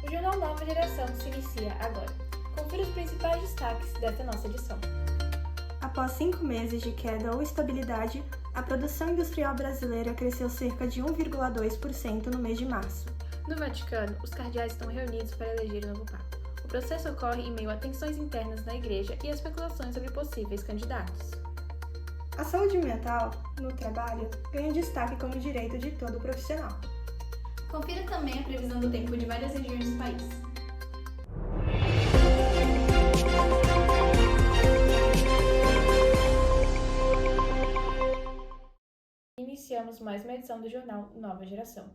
O Jornal Nova Geração se inicia agora. Confira os principais destaques desta nossa edição. Após 5 meses de queda ou estabilidade, a produção industrial brasileira cresceu cerca de 1,2% no mês de março. No Vaticano, os cardeais estão reunidos para eleger o novo Papa. O processo ocorre em meio a tensões internas na Igreja e especulações sobre possíveis candidatos. A saúde mental, no trabalho, ganha destaque como direito de todo profissional. Confira também a previsão do tempo de várias regiões do país. Iniciamos mais uma edição do Jornal Nova Geração.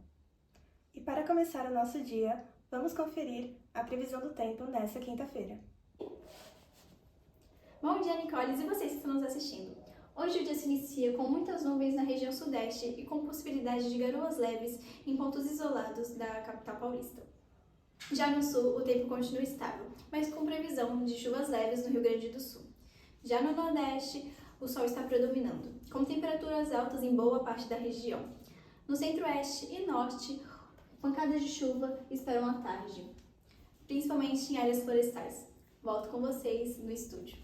E para começar o nosso dia, vamos conferir a previsão do tempo nesta quinta-feira. Bom dia, Nicoles, e vocês que estão nos assistindo. Hoje o dia se inicia com muitas nuvens na região sudeste e com possibilidade de garoas leves em pontos isolados da capital paulista. Já no sul, o tempo continua estável, mas com previsão de chuvas leves no Rio Grande do Sul. Já no nordeste, o sol está predominando, com temperaturas altas em boa parte da região. No centro-oeste e norte, pancadas de chuva esperam à tarde, principalmente em áreas florestais. Volto com vocês no estúdio.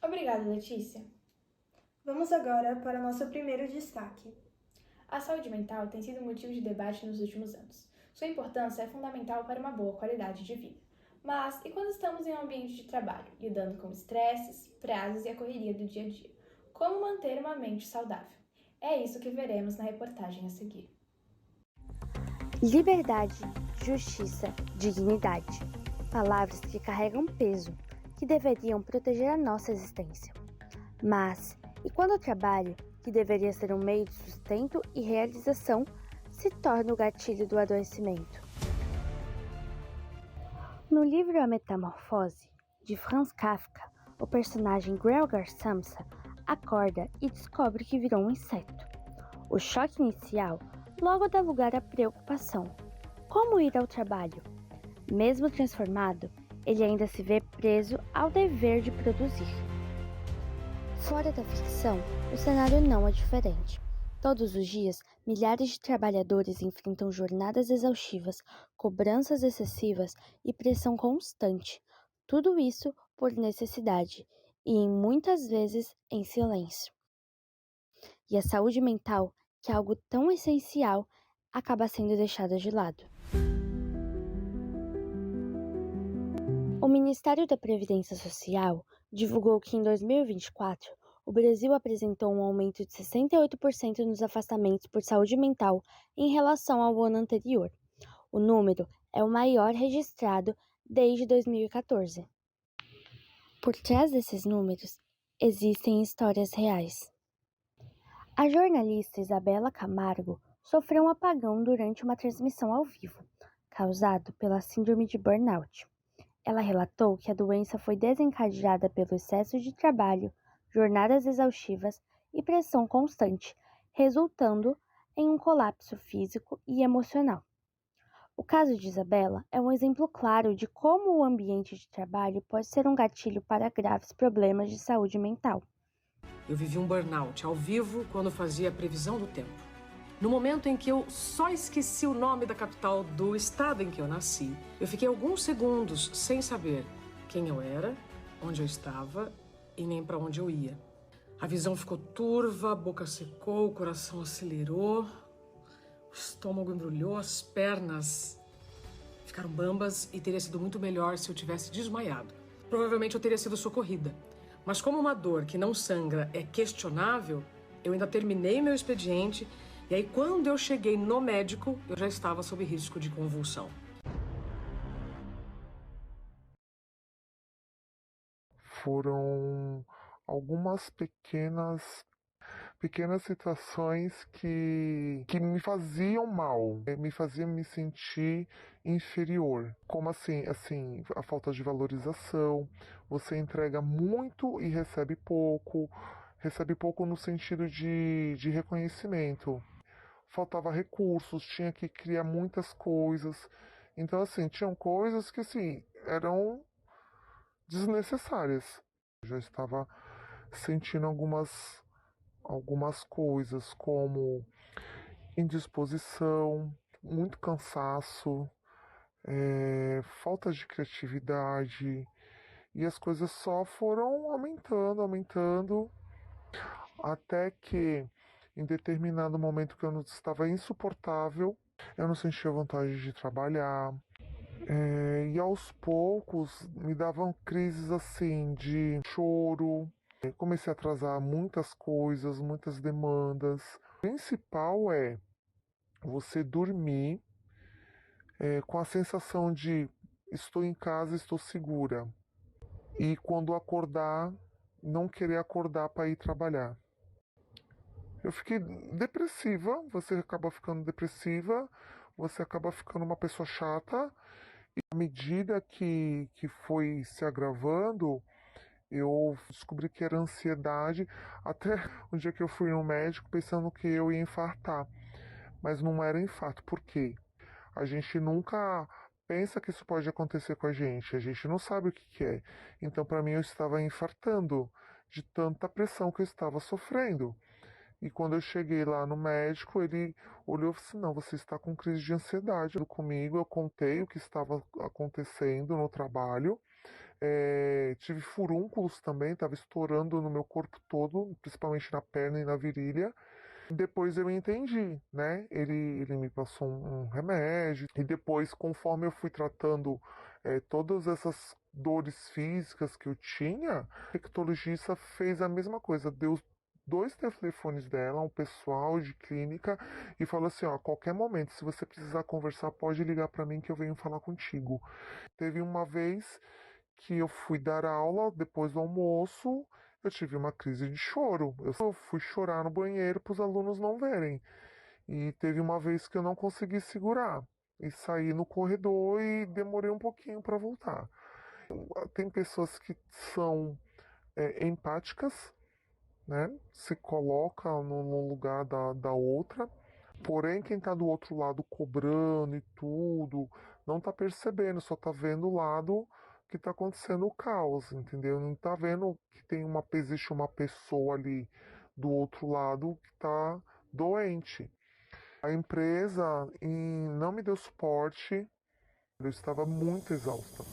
Obrigada, Letícia. Vamos agora para o nosso primeiro destaque. A saúde mental tem sido motivo de debate nos últimos anos. Sua importância é fundamental para uma boa qualidade de vida. Mas, e quando estamos em um ambiente de trabalho, lidando com estresses, prazos e a correria do dia a dia? Como manter uma mente saudável? É isso que veremos na reportagem a seguir. Liberdade, justiça, dignidade. Palavras que carregam peso, que deveriam proteger a nossa existência. Mas, e quando o trabalho, que deveria ser um meio de sustento e realização, se torna o gatilho do adoecimento? No livro A Metamorfose, de Franz Kafka, o personagem Gregor Samsa acorda e descobre que virou um inseto. O choque inicial logo dá lugar à preocupação. Como ir ao trabalho? Mesmo transformado, ele ainda se vê preso ao dever de produzir. Fora da ficção, o cenário não é diferente. Todos os dias, milhares de trabalhadores enfrentam jornadas exaustivas, cobranças excessivas e pressão constante. Tudo isso por necessidade e, muitas vezes, em silêncio. E a saúde mental, que é algo tão essencial, acaba sendo deixada de lado. O Ministério da Previdência Social divulgou que em 2024, o Brasil apresentou um aumento de 68% nos afastamentos por saúde mental em relação ao ano anterior. O número é o maior registrado desde 2014. Por trás desses números, existem histórias reais. A jornalista Isabela Camargo sofreu um apagão durante uma transmissão ao vivo, causado pela síndrome de burnout. Ela relatou que a doença foi desencadeada pelo excesso de trabalho, jornadas exaustivas e pressão constante, resultando em um colapso físico e emocional. O caso de Isabela é um exemplo claro de como o ambiente de trabalho pode ser um gatilho para graves problemas de saúde mental. Eu vivi um burnout ao vivo quando fazia a previsão do tempo. No momento em que eu só esqueci o nome da capital do estado em que eu nasci, eu fiquei alguns segundos sem saber quem eu era, onde eu estava e nem para onde eu ia. A visão ficou turva, a boca secou, o coração acelerou, o estômago embrulhou, as pernas ficaram bambas e teria sido muito melhor se eu tivesse desmaiado. Provavelmente eu teria sido socorrida. Mas como uma dor que não sangra é questionável, eu ainda terminei meu expediente. E aí, quando eu cheguei no médico, eu já estava sob risco de convulsão. Foram algumas pequenas situações que me faziam mal, me faziam me sentir inferior. Como assim, a falta de valorização, você entrega muito e recebe pouco no sentido de reconhecimento. Faltava recursos, tinha que criar muitas coisas. Então, assim, tinham coisas que, assim, eram desnecessárias. Eu já estava sentindo algumas coisas, como indisposição, muito cansaço, falta de criatividade, e as coisas só foram aumentando, aumentando, até que em determinado momento que eu não estava insuportável, eu não sentia vontade de trabalhar. E aos poucos me davam crises assim de choro. Comecei a atrasar muitas coisas, muitas demandas. O principal é você dormir com a sensação de estou em casa, estou segura. E quando acordar, não querer acordar para ir trabalhar. Eu fiquei depressiva, você acaba ficando depressiva, você acaba ficando uma pessoa chata. E à medida que foi se agravando, eu descobri que era ansiedade. Até um dia que eu fui no médico pensando que eu ia infartar. Mas não era infarto. Por quê? A gente nunca pensa que isso pode acontecer com a gente não sabe o que que é. Então, para mim, eu estava infartando de tanta pressão que eu estava sofrendo. E quando eu cheguei lá no médico, ele olhou e falou assim: não, você está com crise de ansiedade. Comigo, eu contei o que estava acontecendo no trabalho. Tive furúnculos também, estava estourando no meu corpo todo, principalmente na perna e na virilha. Depois eu entendi, né? Ele me passou um remédio, e depois, conforme eu fui tratando todas essas dores físicas que eu tinha, o infectologista fez a mesma coisa, deu dois telefones dela, um pessoal de clínica, e falou assim: ó, a qualquer momento, se você precisar conversar, pode ligar para mim que eu venho falar contigo. Teve uma vez que eu fui dar aula depois do almoço, eu tive uma crise de choro. Eu fui chorar no banheiro para os alunos não verem. E teve uma vez que eu não consegui segurar e saí no corredor e demorei um pouquinho para voltar. Tem pessoas que são empáticas, né? Se coloca no lugar da outra. Porém, quem está do outro lado cobrando e tudo, não está percebendo, só está vendo o lado que está acontecendo o caos, entendeu? Não está vendo que existe uma pessoa ali do outro lado que está doente. A empresa não me deu suporte, eu estava muito exausta.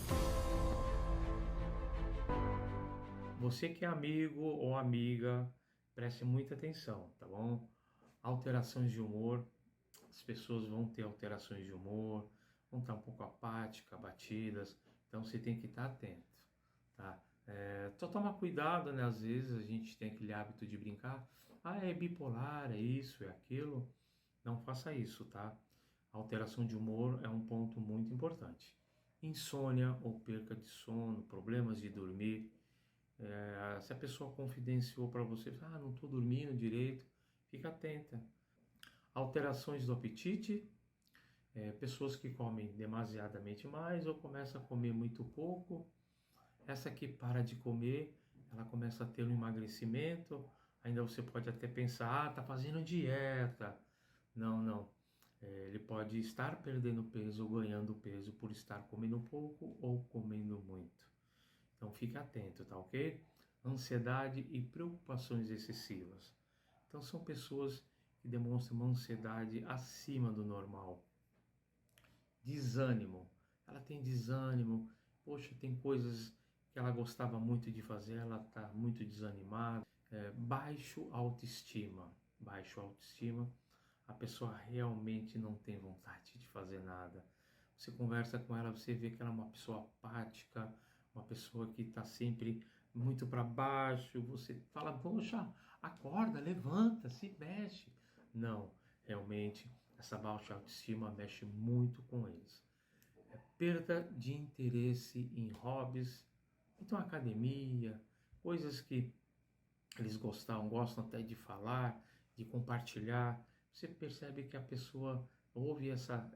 Você que é amigo ou amiga, preste muita atenção, tá bom? Alterações de humor, as pessoas vão ter alterações de humor, vão estar um pouco apáticas, abatidas, então você tem que estar atento, tá? Só toma cuidado, né? Às vezes a gente tem aquele hábito de brincar, é bipolar, é isso, é aquilo. Não faça isso, tá? Alteração de humor é um ponto muito importante. Insônia ou perca de sono, problemas de dormir. Se a pessoa confidenciou para você, não estou dormindo direito, fica atenta. Alterações do apetite, pessoas que comem demasiadamente mais ou começam a comer muito pouco. Essa que para de comer, ela começa a ter um emagrecimento, ainda você pode até pensar, tá fazendo dieta. Não, não. Ele pode estar perdendo peso ou ganhando peso por estar comendo pouco ou comendo muito. Então fique atento, tá ok? Ansiedade e preocupações excessivas. Então são pessoas que demonstram uma ansiedade acima do normal. Desânimo. Ela tem desânimo. Poxa, tem coisas que ela gostava muito de fazer, ela está muito desanimada. Baixo autoestima. Baixo autoestima. A pessoa realmente não tem vontade de fazer nada. Você conversa com ela, você vê que ela é uma pessoa apática, uma pessoa que está sempre muito para baixo. Você fala, poxa, acorda, levanta, se mexe. Não, realmente, essa baixa autoestima mexe muito com eles. Perda de interesse em hobbies, então academia, coisas que eles gostam até de falar, de compartilhar. Você percebe que a pessoa houve essa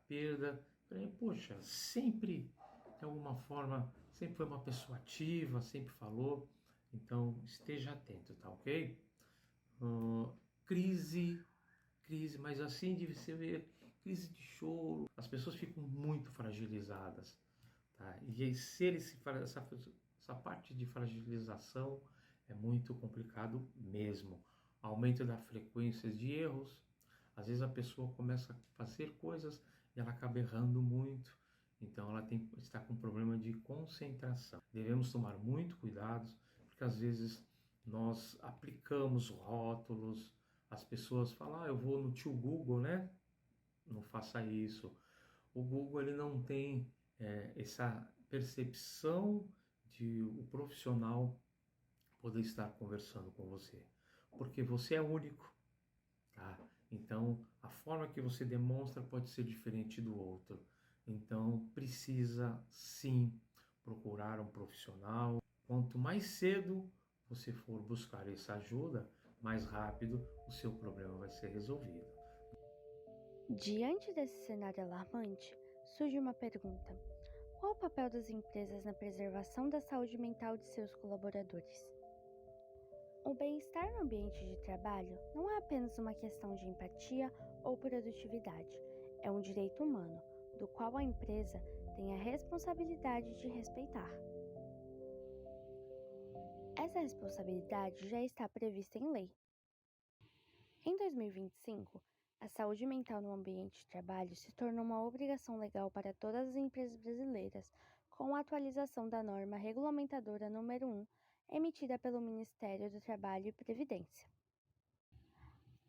perda. Poxa, sempre, de alguma forma, sempre foi uma pessoa ativa, sempre falou. Então, esteja atento, tá ok? Crise, mas assim de você ver, crise de choro. As pessoas ficam muito fragilizadas, tá? E aí, essa parte de fragilização é muito complicado mesmo. Aumento da frequência de erros. Às vezes a pessoa começa a fazer coisas e ela acaba errando muito. Então ela está com problema de concentração. Devemos tomar muito cuidado, porque às vezes nós aplicamos rótulos, as pessoas falam, eu vou no tio Google, né? Não faça isso. O Google ele não tem essa percepção de o profissional poder estar conversando com você, porque você é único, tá? Então, a forma que você demonstra pode ser diferente do outro. Então, precisa sim procurar um profissional. Quanto mais cedo você for buscar essa ajuda, mais rápido o seu problema vai ser resolvido. Diante desse cenário alarmante, surge uma pergunta: qual o papel das empresas na preservação da saúde mental de seus colaboradores? O bem-estar no ambiente de trabalho não é apenas uma questão de empatia ou produtividade, é um direito humano, do qual a empresa tem a responsabilidade de respeitar. Essa responsabilidade já está prevista em lei. Em 2025, a saúde mental no ambiente de trabalho se tornou uma obrigação legal para todas as empresas brasileiras, com a atualização da norma regulamentadora número 1, emitida pelo Ministério do Trabalho e Previdência.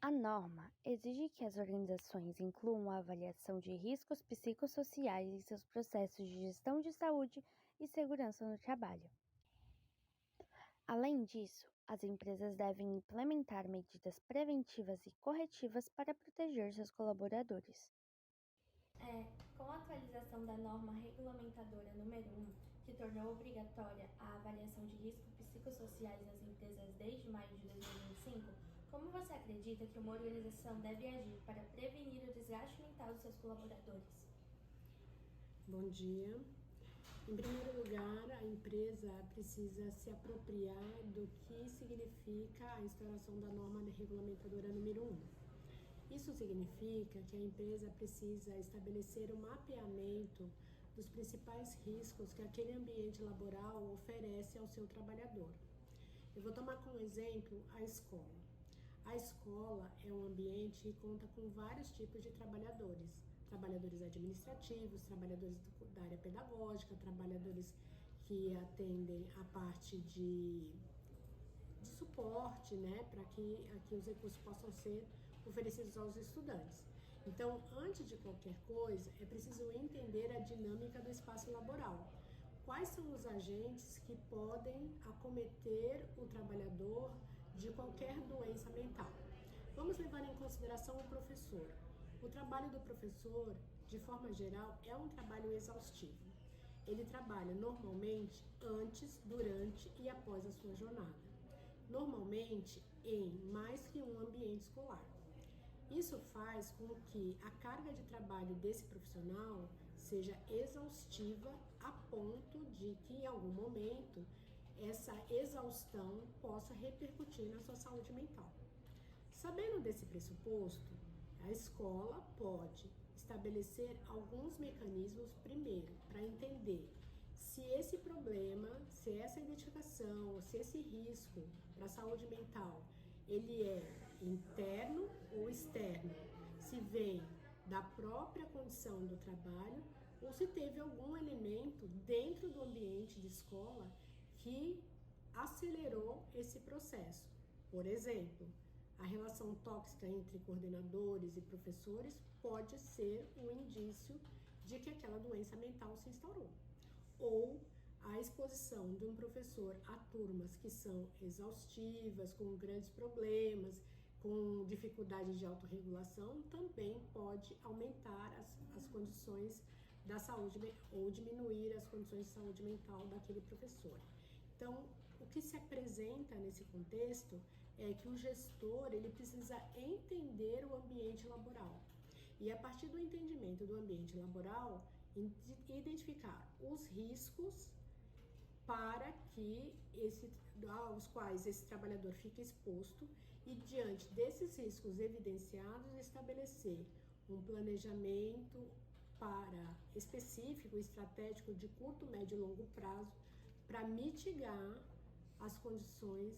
A norma exige que as organizações incluam a avaliação de riscos psicossociais em seus processos de gestão de saúde e segurança no trabalho. Além disso, as empresas devem implementar medidas preventivas e corretivas para proteger seus colaboradores. Com a atualização da norma regulamentadora número 1, que tornou obrigatória a avaliação de riscos psicossociais nas empresas desde maio de 2025, como você acredita que uma organização deve agir para prevenir o desgaste mental dos seus colaboradores? Bom dia. Em primeiro lugar, a empresa precisa se apropriar do que significa a instauração da norma regulamentadora número 1. Isso significa que a empresa precisa estabelecer um mapeamento dos principais riscos que aquele ambiente laboral oferece ao seu trabalhador. Eu vou tomar como exemplo a escola. A escola é um ambiente que conta com vários tipos de trabalhadores. Trabalhadores administrativos, trabalhadores da área pedagógica, trabalhadores que atendem a parte de suporte, né, para que os recursos possam ser oferecidos aos estudantes. Então, antes de qualquer coisa, é preciso entender a dinâmica do espaço laboral. Quais são os agentes que podem acometer o trabalhador de qualquer doença mental? Vamos levar em consideração o professor. O trabalho do professor, de forma geral, é um trabalho exaustivo. Ele trabalha normalmente antes, durante e após a sua jornada. Normalmente em mais que um ambiente escolar. Isso faz com que a carga de trabalho desse profissional seja exaustiva a ponto de que em algum momento essa exaustão possa repercutir na sua saúde mental. Sabendo desse pressuposto, a escola pode estabelecer alguns mecanismos, primeiro, para entender se esse problema, se essa identificação, se esse risco para a saúde mental, ele é interno ou externo, se vem da própria condição do trabalho ou se teve algum elemento dentro do ambiente de escola que acelerou esse processo. Por exemplo, a relação tóxica entre coordenadores e professores pode ser um indício de que aquela doença mental se instaurou. Ou a exposição de um professor a turmas que são exaustivas, com grandes problemas, com dificuldades de autorregulação, também pode aumentar as condições da saúde ou diminuir as condições de saúde mental daquele professor. Então, o que se apresenta nesse contexto é que o gestor ele precisa entender o ambiente laboral e, a partir do entendimento do ambiente laboral, identificar os riscos para que aos quais esse trabalhador fica exposto e, diante desses riscos evidenciados, estabelecer um planejamento específico, estratégico de curto, médio e longo prazo para mitigar as condições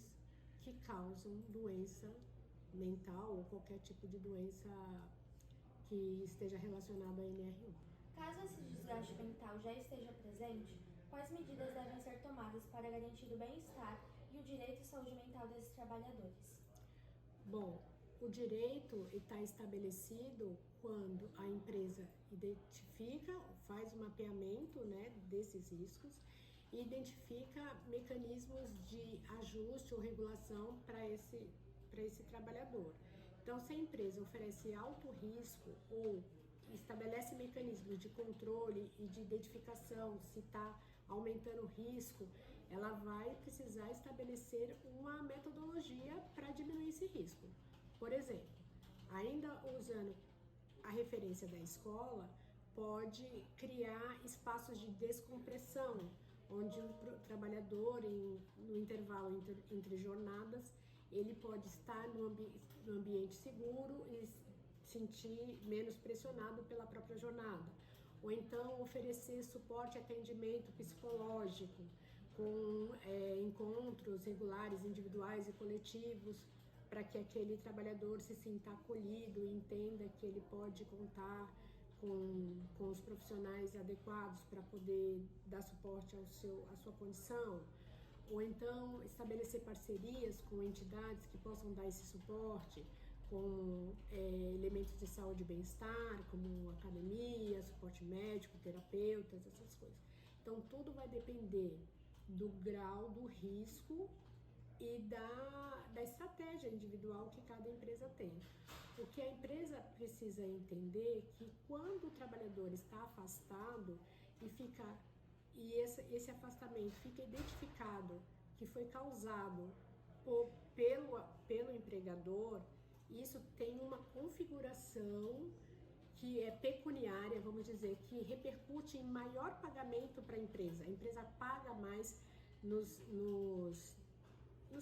que causam doença mental ou qualquer tipo de doença que esteja relacionada à NR1. Caso esse desgaste desgaste mental já esteja presente, quais medidas devem ser tomadas para garantir o bem-estar e o direito à saúde mental desses trabalhadores? Bom, o direito está estabelecido quando a empresa identifica, faz o mapeamento, né, desses riscos e identifica mecanismos de ajuste ou regulação para esse trabalhador. Então, se a empresa oferece alto risco ou estabelece mecanismos de controle e de identificação se está aumentando o risco, ela vai precisar estabelecer uma metodologia para diminuir esse risco. Por exemplo, ainda usando a referência da escola, pode criar espaços de descompressão, onde o trabalhador, no intervalo entre jornadas, ele pode estar no ambiente seguro e sentir menos pressionado pela própria jornada. Ou então oferecer suporte e atendimento psicológico, com encontros regulares, individuais e coletivos, para que aquele trabalhador se sinta acolhido e entenda que ele pode contar com os profissionais adequados para poder dar suporte à sua condição. Ou então estabelecer parcerias com entidades que possam dar esse suporte, com elementos de saúde e bem-estar, como academia, suporte médico, terapeutas, essas coisas. Então, tudo vai depender do grau do risco e da estratégia individual que cada empresa tem. O que a empresa precisa entender é que quando o trabalhador está afastado e esse afastamento fica identificado que foi causado pelo empregador, isso tem uma configuração que é pecuniária, vamos dizer, que repercute em maior pagamento para a empresa. A empresa paga mais nos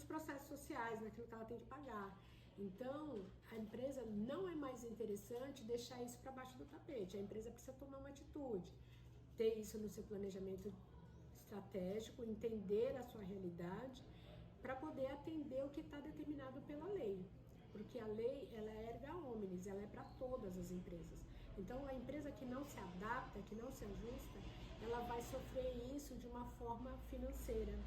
processos sociais, naquilo que ela tem que pagar. Então, a empresa não é mais interessante deixar isso para baixo do tapete. A empresa precisa tomar uma atitude, ter isso no seu planejamento estratégico, entender a sua realidade, para poder atender o que está determinado pela lei. Porque a lei, ela é erga omnes, ela é para todas as empresas. Então, a empresa que não se adapta, que não se ajusta, ela vai sofrer isso de uma forma financeira,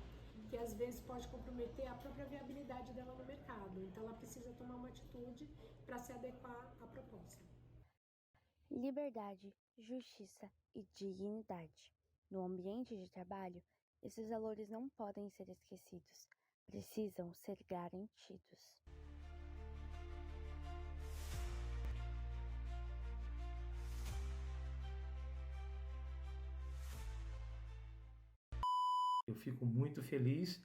que às vezes pode comprometer a própria viabilidade dela no mercado. Então, ela precisa tomar uma atitude para se adequar à proposta. Liberdade, justiça e dignidade. No ambiente de trabalho, esses valores não podem ser esquecidos, precisam ser garantidos. Eu fico muito feliz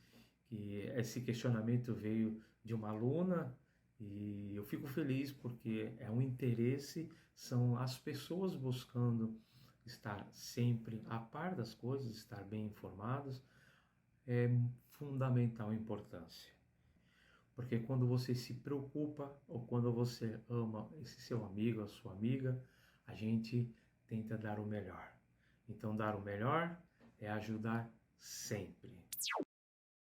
que esse questionamento veio de uma aluna e eu fico feliz porque é um interesse, são as pessoas buscando estar sempre a par das coisas, estar bem informados, é fundamental importância. Porque quando você se preocupa ou quando você ama esse seu amigo, a sua amiga, a gente tenta dar o melhor. Então, dar o melhor é ajudar sempre.